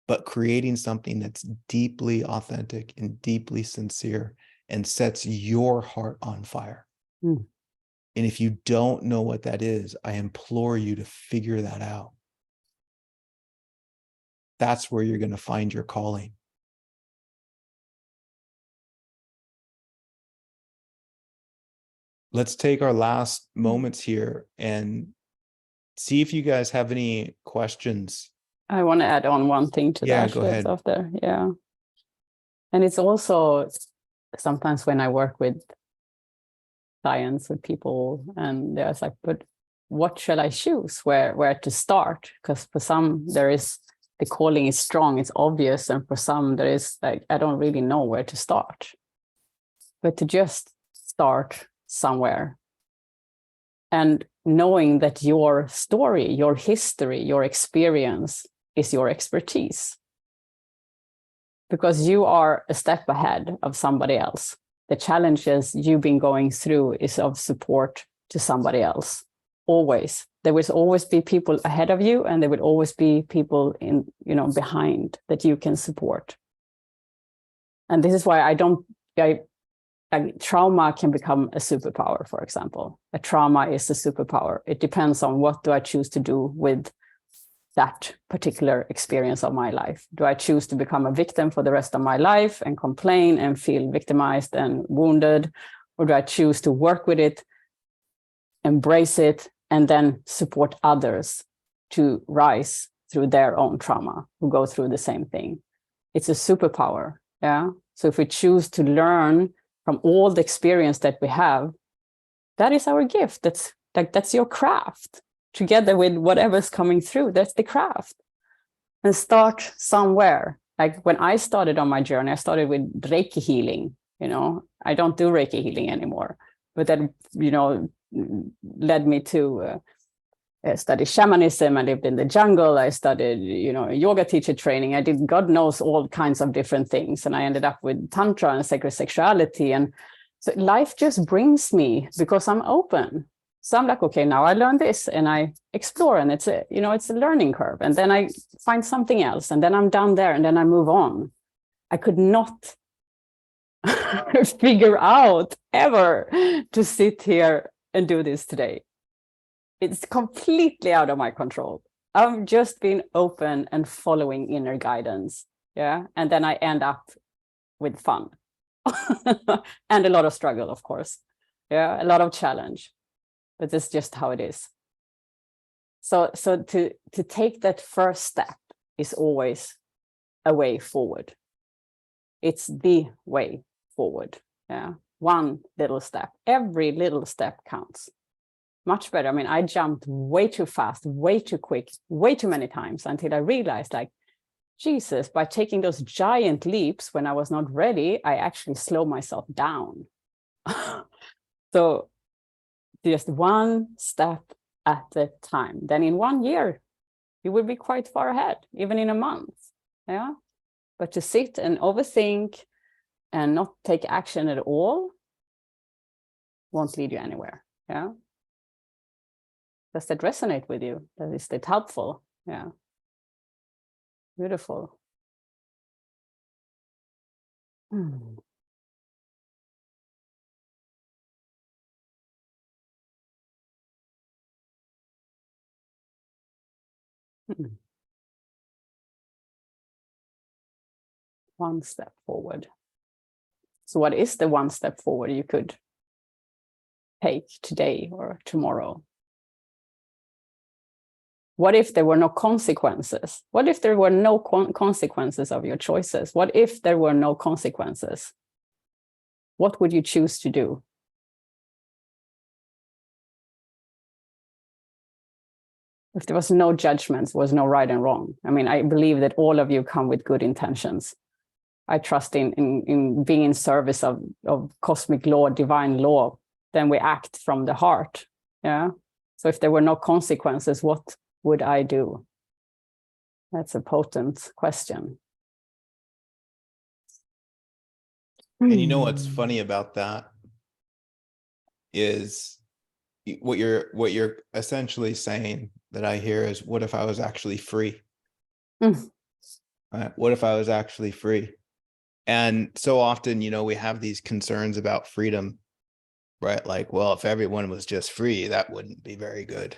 but creating something that's deeply authentic and deeply sincere and sets your heart on fire. And if you don't know what that is, I implore you to figure that out. That's where you're going to find your calling. Let's take our last moments here and see if you guys have any questions. I want to add on one thing to that. Go ahead. After. Yeah. And it's also sometimes when I work with clients, with people, and they're like, but what shall I choose? Where to start? Because for some, the calling is strong, it's obvious. And for some, there is like, I don't really know where to start. But to just start somewhere and knowing that your story, your history, your experience is your expertise. Because you are a step ahead of somebody else. The challenges you've been going through is of support to somebody else. Always. There will always be people ahead of you, and there will always be people behind that you can support. And this is why trauma can become a superpower, for example. A trauma is a superpower. It depends on what do I choose to do with that particular experience of my life. Do I choose to become a victim for the rest of my life and complain and feel victimized and wounded? Or do I choose to work with it, embrace it, and then support others to rise through their own trauma, who go through the same thing? It's a superpower, yeah? So if we choose to learn from all the experience that we have, that is our gift. That's your craft. Together with whatever's coming through, that's the craft. And start somewhere. Like when I started on my journey, I started with Reiki healing. I don't do Reiki healing anymore, but that, led me to study shamanism. I lived in the jungle. I studied, yoga teacher training. I did God knows all kinds of different things. And I ended up with Tantra and sacred sexuality. And so life just brings me because I'm open. So I'm like, okay, now I learned this and I explore, and it's a, it's a learning curve. And then I find something else, and then I'm down there, and then I move on. I could not figure out ever to sit here and do this today. It's completely out of my control. I've just been open and following inner guidance. Yeah. And then I end up with fun and a lot of struggle, of course. Yeah. A lot of challenge, but it's just how it is. So to take that first step is always a way forward. It's the way forward. Yeah. One little step. Every little step counts. Much better. I mean, I jumped way too fast, way too quick, way too many times until I realized, like, Jesus, by taking those giant leaps when I was not ready, I actually slow myself down. So just one step at a time. Then in 1 year, you will be quite far ahead, even in a month. Yeah. But to sit and overthink and not take action at all won't lead you anywhere. Yeah. Does that resonate with you? Is that helpful? Yeah. Beautiful. Hmm. Hmm. One step forward. So what is the one step forward you could take today or tomorrow? What if there were no consequences? What if there were no consequences of your choices? What if there were no consequences? What would you choose to do? If there was no judgments, was no right and wrong. I mean, I believe that all of you come with good intentions. I trust in being in service of cosmic law, divine law. Then we act from the heart. Yeah. So if there were no consequences, what would I do? That's a potent question. And you know what's funny about that is what you're essentially saying that I hear is, what if I was actually free? Right? What if I was actually free? And so often, we have these concerns about freedom, right? Like, well, if everyone was just free, that wouldn't be very good.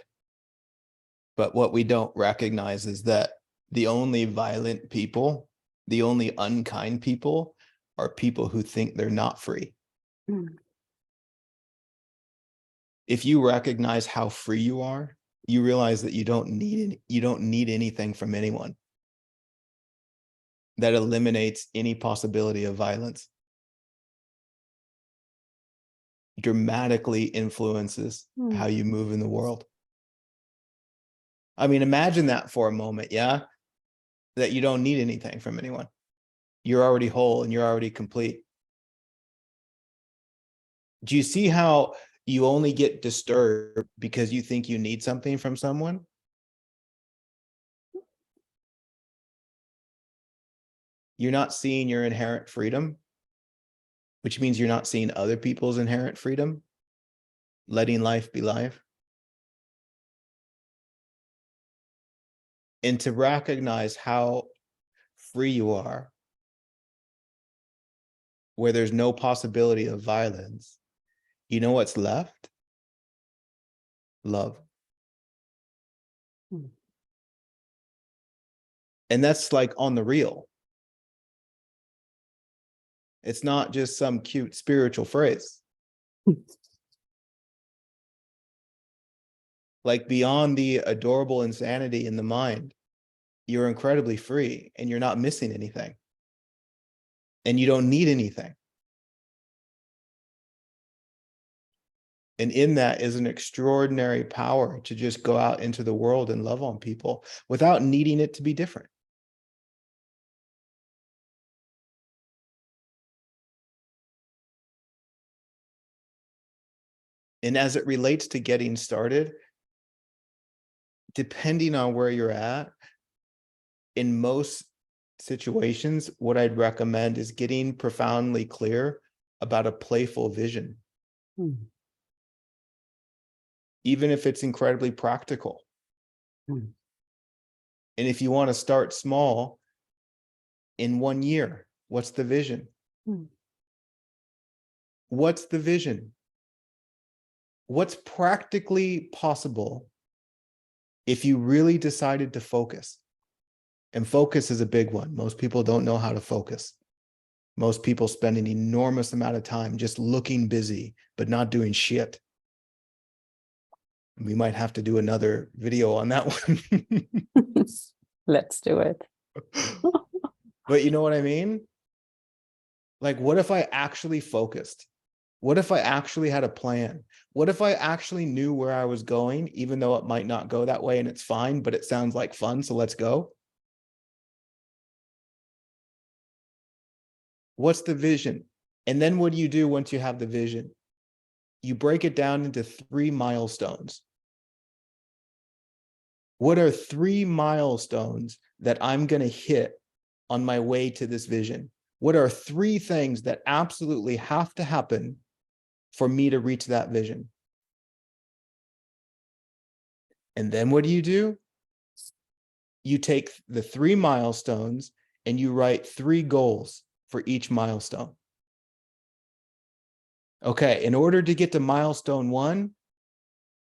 But what we don't recognize is that the only violent people, the only unkind people, are people who think they're not free. If you recognize how free you are, you realize that you don't need anything from anyone. That eliminates any possibility of violence. Dramatically influences how you move in the world. I mean, imagine that for a moment, yeah? That you don't need anything from anyone. You're already whole and you're already complete. Do you see how you only get disturbed because you think you need something from someone? You're not seeing your inherent freedom, which means you're not seeing other people's inherent freedom, letting life be life. And to recognize how free you are, where there's no possibility of violence, you know what's left? Love. And that's like on the real. It's not just some cute spiritual phrase. Like, beyond the adorable insanity in the mind, you're incredibly free and you're not missing anything. And you don't need anything. And in that is an extraordinary power to just go out into the world and love on people without needing it to be different. And as it relates to getting started, depending on where you're at, in most situations, what I'd recommend is getting profoundly clear about a playful vision. even if it's incredibly practical. Hmm. And if you want to start small, in 1 year, what's the vision? Hmm. What's the vision? What's practically possible if you really decided to focus? And focus is a big one. Most people don't know how to focus. Most people spend an enormous amount of time just looking busy, but not doing shit. We might have to do another video on that one. Let's do it. But you know what I mean? Like, what if I actually focused? What if I actually had a plan? What if I actually knew where I was going, even though it might not go that way and it's fine, but it sounds like fun, so let's go? What's the vision? And then what do you do once you have the vision? You break it down into 3 milestones. What are 3 milestones that I'm going to hit on my way to this vision? What are 3 things that absolutely have to happen for me to reach that vision? And then what do? You take the 3 milestones and you write 3 goals for each milestone. Okay, in order to get to milestone 1,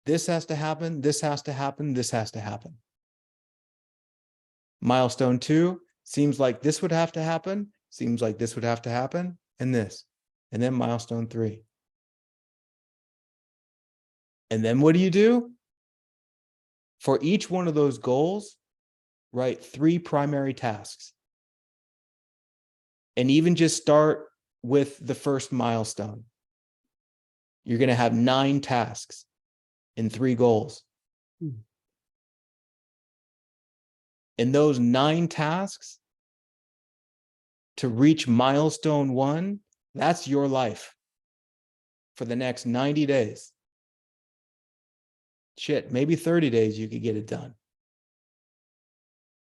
this has to happen, this has to happen, this has to happen. Milestone 2, seems like this would have to happen, seems like this would have to happen, and this. And then milestone 3. And then what do? For each one of those goals, write 3 primary tasks. And even just start with the first milestone. You're going to have 9 tasks and 3 goals. And those 9 tasks to reach milestone 1, that's your life for the next 90 days. Shit, maybe 30 days you could get it done.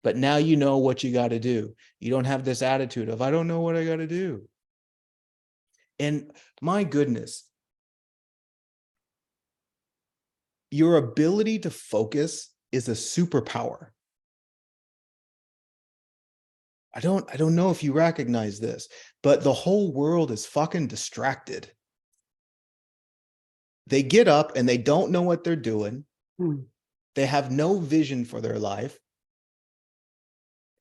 But now you know what you got to do. You don't have this attitude of, I don't know what I got to do. And my goodness, your ability to focus is a superpower. I don't know if you recognize this, but the whole world is fucking distracted. They get up and they don't know what they're doing. They have no vision for their life.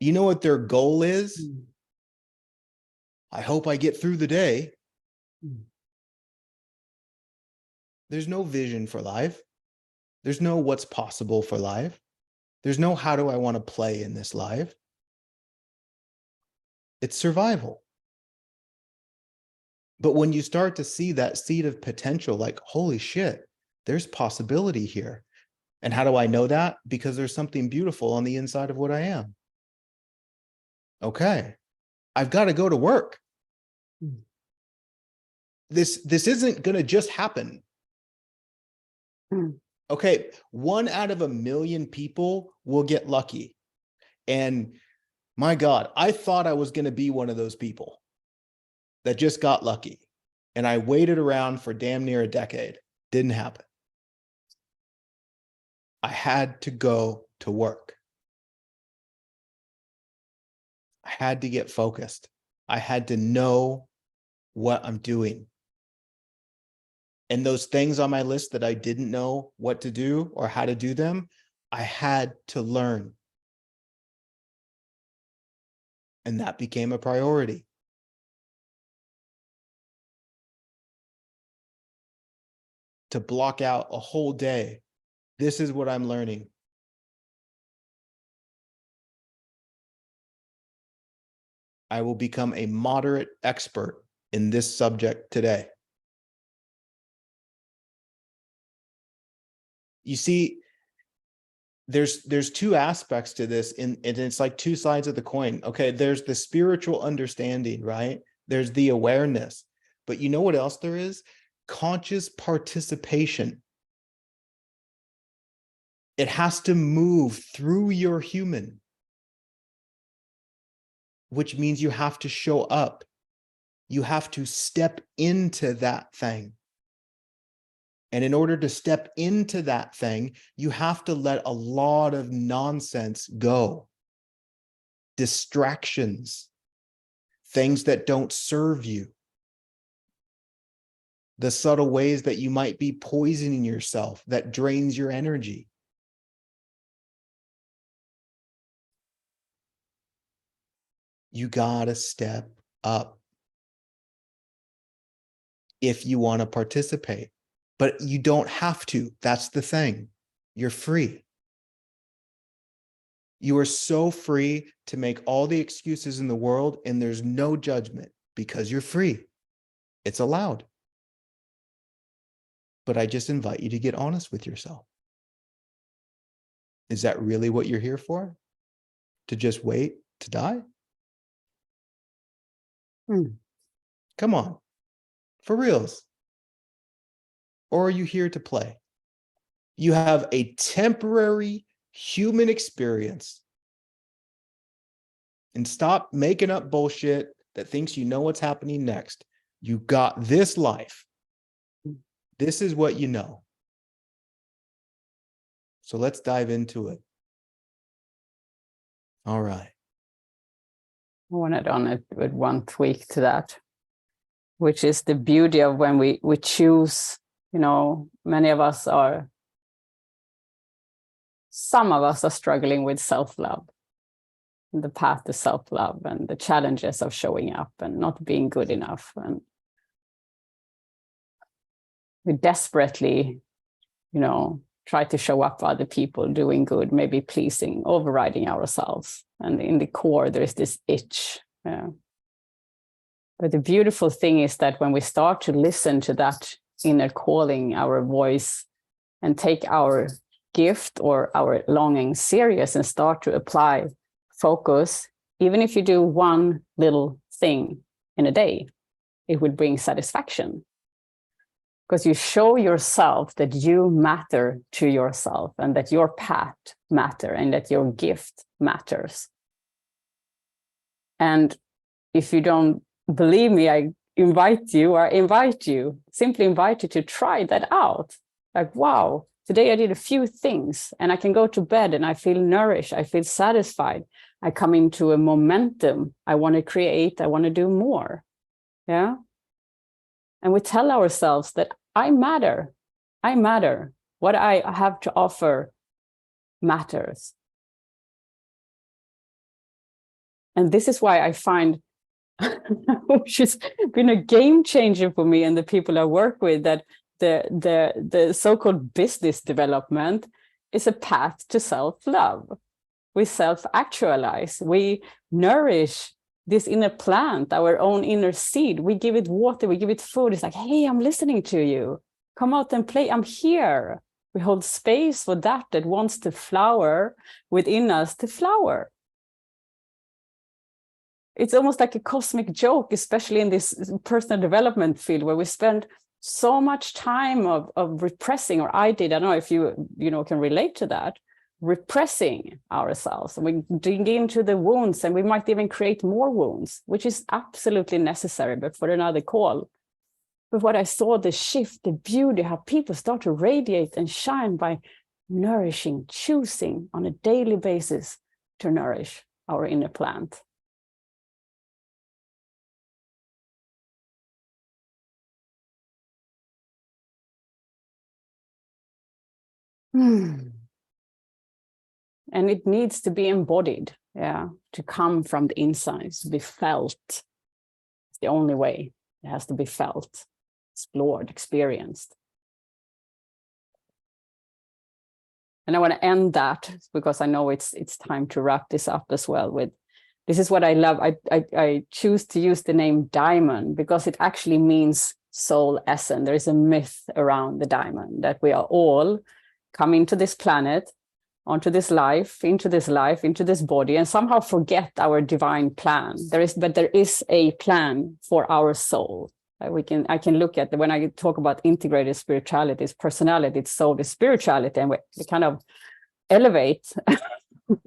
You know what their goal is? I hope I get through the day. There's no vision for life. There's no what's possible for life. There's no how do I want to play in this life. It's survival. But when you start to see that seed of potential, like, holy shit, there's possibility here. And how do I know that? Because there's something beautiful on the inside of what I am. Okay, I've got to go to work. This isn't going to just happen. Okay, 1 out of 1,000,000 people will get lucky. And my God, I thought I was going to be one of those people that just got lucky. And I waited around for damn near a decade. Didn't happen. I had to go to work. I had to get focused. I had to know what I'm doing. And those things on my list that I didn't know what to do or how to do them, I had to learn. And that became a priority. To block out a whole day. This is what I'm learning. I will become a moderate expert in this subject today. You see, there's 2 aspects to this, and it's like 2 sides of the coin. Okay, there's the spiritual understanding, right? There's the awareness. But you know what else there is? Conscious participation. It has to move through your human, which means you have to show up. You have to step into that thing And in order to step into that thing, you have to let a lot of nonsense go. Distractions, things that don't serve you, the subtle ways that you might be poisoning yourself that drains your energy. You gotta step up if you want to participate, but you don't have to. That's the thing. You're free. You are so free to make all the excuses in the world, and there's no judgment because you're free. It's allowed. But I just invite you to get honest with yourself. Is that really what you're here for? To just wait to die? Come on, for reals. Or are you here to play? You have a temporary human experience, and stop making up bullshit that thinks you know what's happening next. You got this life. This is what you know. So let's dive into it. All right. I wanted on it with one tweak to that, which is the beauty of when we choose, many of us are, some of us are struggling with self-love, the path to self-love and the challenges of showing up and not being good enough. And we desperately, try to show up for other people, doing good, maybe pleasing, overriding ourselves. And in the core, there is this itch. But the beautiful thing is that when we start to listen to that inner calling, our voice, and take our gift or our longing serious and start to apply focus, even if you do one little thing in a day, it will bring satisfaction. Because you show yourself that you matter to yourself and that your path matters and that your gift matters. And if you don't believe me, I simply invite you to try that out. Like, wow, today I did a few things and I can go to bed and I feel nourished, I feel satisfied. I come into a momentum. I want to create, I want to do more. Yeah. And we tell ourselves that I matter. What I have to offer matters. And this is why I find, which has been a game changer for me and the people I work with, that the so-called business development is a path to self-love. We self-actualize. We nourish this inner plant, our own inner seed. We give it water, we give it food. It's like, hey, I'm listening to you. Come out and play. I'm here. We hold space for that wants to flower within us to flower. It's almost like a cosmic joke, especially in this personal development field where we spend so much time of repressing, or I did. I don't know if you can relate to that. Repressing ourselves, and we dig into the wounds, and we might even create more wounds, which is absolutely necessary, but for another call. But what I saw, the shift, the beauty, how people start to radiate and shine by nourishing, choosing on a daily basis to nourish our inner plant. And it needs to be embodied, to come from the insides, to be felt. It's the only way. It has to be felt, explored, experienced. And I want to end that because I know it's time to wrap this up as well with, this is what I love. I choose to use the name diamond because it actually means soul essence. There is a myth around the diamond that we are all coming to this planet, onto this life, into this body, and somehow forget our divine plan. There is a plan for our soul. I can look at when I talk about integrated spirituality, it's personality, it's soul, it's spirituality, and we kind of elevate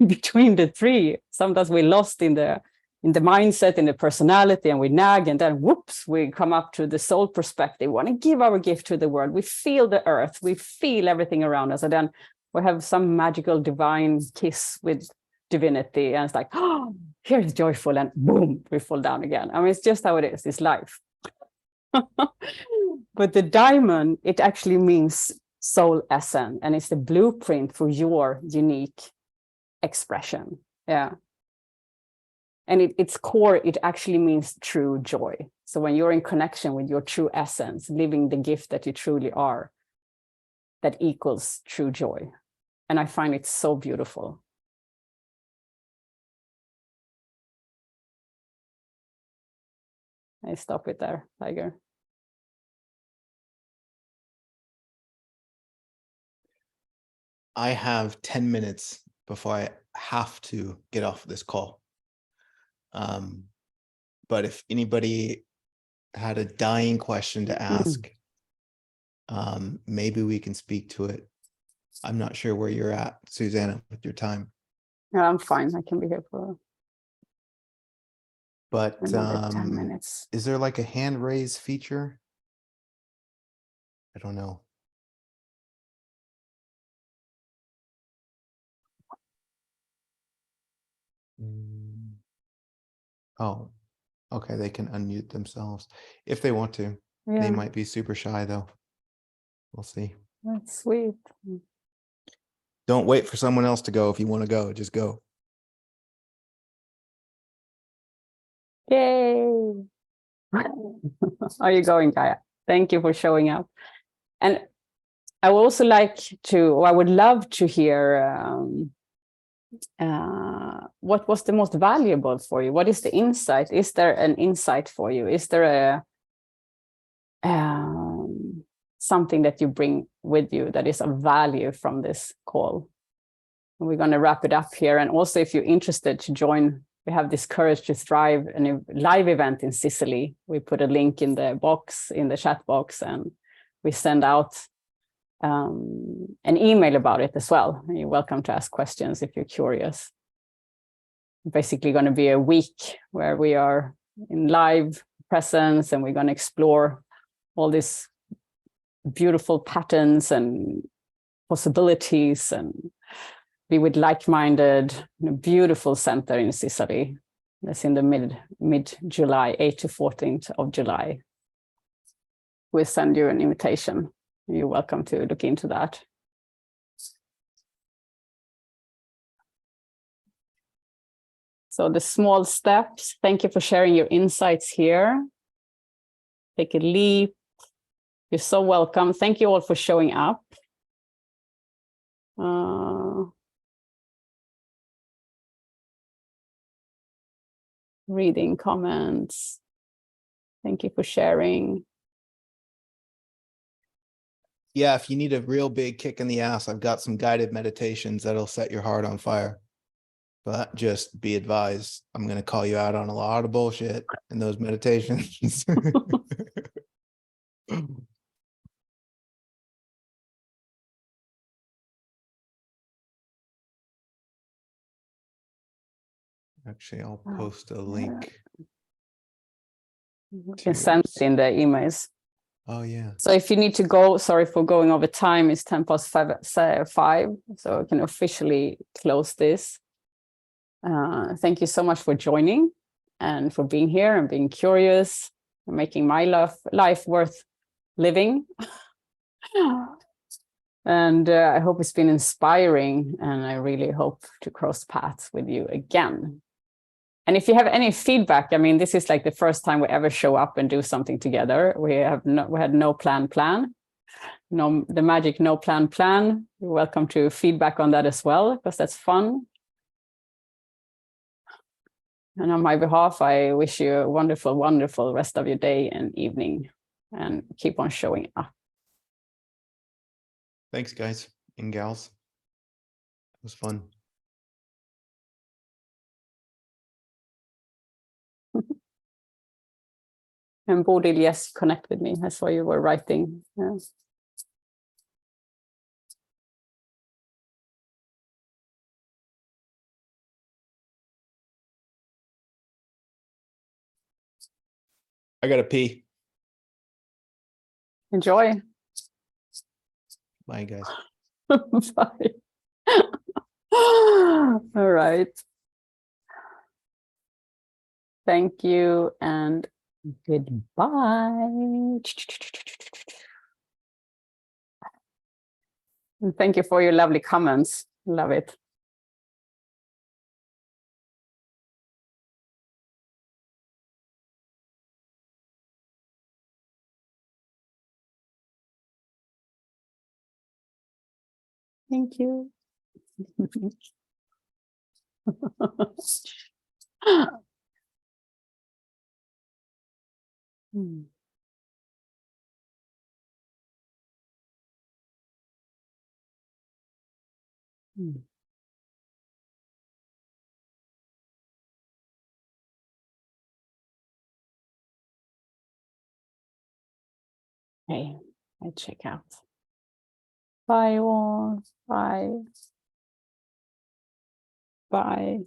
between the three. Sometimes we're lost in the in the mindset, in the personality, and we nag, and then whoops, we come up to the soul perspective. We want to give our gift to the world. We feel the earth, we feel everything around us, and then we have some magical divine kiss with divinity, and it's like, oh, here's joyful, and boom, we fall down again. I mean, it's just how it is. It's life. But the diamond, it actually means soul essence, and it's the blueprint for your unique expression. Yeah. And its core, it actually means true joy. So when you're in connection with your true essence, living the gift that you truly are, that equals true joy. And I find it so beautiful. I stop it there, Tiger. I have 10 minutes before I have to get off this call. But if anybody had a dying question to ask, maybe we can speak to it. I'm not sure where you're at, Susanna, with your time. No, I'm fine. I can be here for But another 10 minutes. Is there like a hand raise feature? I don't know. Oh, okay. They can unmute themselves if they want to. Yeah, They might be super shy though. We'll see. that's sweet. Don't wait for someone else to go. If you want to go, just go. Yay. Are you going, Gaia? Thank you for showing up. And I would also like to, or I would love to hear what was the most valuable for you? What is the insight? Is there an insight for you? Is there a something that you bring with you that is of value from this call? And we're going to wrap it up here. And also, if you're interested to join, we have this Courage to Thrive, a live event in Sicily. We put a link in the box, in the chat box, and we send out an email about it as well. And you're welcome to ask questions if you're curious. Basically going to be a week where we are in live presence, and we're going to explore all these beautiful patterns and possibilities, and be with like-minded, beautiful center in Sicily. That's in the mid-July, 8th to 14th of July. We'll send you an invitation. You're welcome to look into that. So the small steps, thank you for sharing your insights here. Take a leap. You're so welcome. Thank you all for showing up. Reading comments. Thank you for sharing. Yeah, if you need a real big kick in the ass, I've got some guided meditations that'll set your heart on fire. But just be advised, I'm going to call you out on a lot of bullshit in those meditations. Actually, I'll post a link. You can send it in the emails. Oh, yeah. So if you need to go, sorry for going over time, it's 5:10, so I can officially close this. Thank you so much for joining and for being here and being curious and making my life worth living. And I hope it's been inspiring, and I really hope to cross paths with you again. And if you have any feedback, I mean, this is like the first time we ever show up and do something together. We had no plan. No, the magic no plan. You're welcome to feedback on that as well, because that's fun. And on my behalf, I wish you a wonderful, wonderful rest of your day and evening, and keep on showing up. Thanks, guys and gals. It was fun. And Bodil, yes, connect with me. That's why you were writing. Yeah. I gotta pee. Enjoy. Bye, guys. Bye. All right. Thank you and goodbye. And thank you for your lovely comments. Love it. Thank you. Hmm. Hmm. Okay, I check out. Bye all. Bye. Bye.